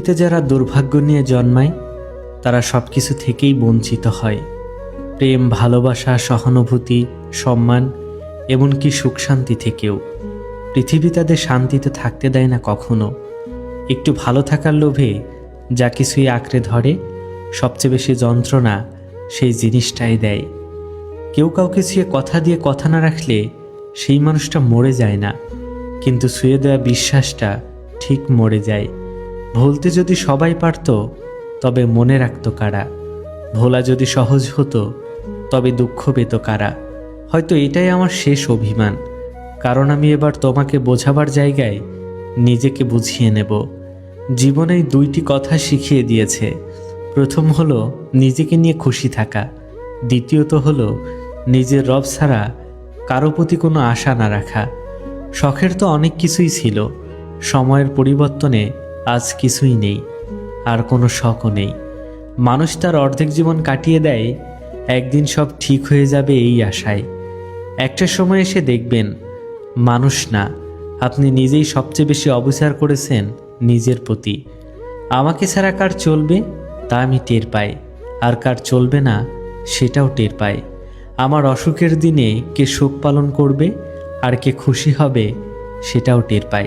এতে যারা দুর্ভাগ্য নিয়ে জন্মায় তারা সব কিছু থেকেই বঞ্চিত হয়। প্রেম, ভালোবাসা, সহানুভূতি, সম্মান, এমনকি সুখ শান্তি থেকেও। পৃথিবী তাদের শান্তিতে থাকতে দেয় না কখনো। একটু ভালো থাকার লোভে যা কিছুই আঁকড়ে ধরে, সবচেয়ে বেশি যন্ত্রণা সেই জিনিসটাই দেয়। কেউ কাউকে ছুঁয়ে কথা দিয়ে কথা না রাখলে সেই মানুষটা মরে যায় না, কিন্তু ছুঁয়ে দেওয়া বিশ্বাসটা ঠিক মরে যায়। ভুলতে যদি সবাই পারত তবে মনে রাখত কারা? ভোলা যদি সহজ হতো তবে দুঃখ পেত কারা? হয়তো এটাই আমার শেষ অভিমান, কারণ আমি এবার তোমাকে বোঝাবার জায়গায় নিজেকে বুঝিয়ে নেব। জীবনে এই দুইটি কথা শিখিয়ে দিয়েছে। প্রথম হলো নিজেকে নিয়ে খুশি থাকা, দ্বিতীয়ত হলো নিজের রব ছাড়া কারো প্রতি কোনো আশা না রাখা। শখের তো অনেক কিছুই ছিল, সময়ের পরিবর্তনে আজ কিছুই নেই, আর কোনো শখও নেই। মানুষ তার অর্ধেক জীবন কাটিয়ে দেয় একদিন সব ঠিক হয়ে যাবে এই আশায়। একটা সময় এসে দেখবেন মানুষ না, আপনি নিজেই সবচেয়ে বেশি অবিচার করেছেন নিজের প্রতি। আমাকে ছাড়া কার চলবে তা আমি টের পাই, আর কার চলবে না সেটাও টের পাই। আমার অসুখের দিনে কে শোক পালন করবে আর কে খুশি হবে সেটাও টের পাই।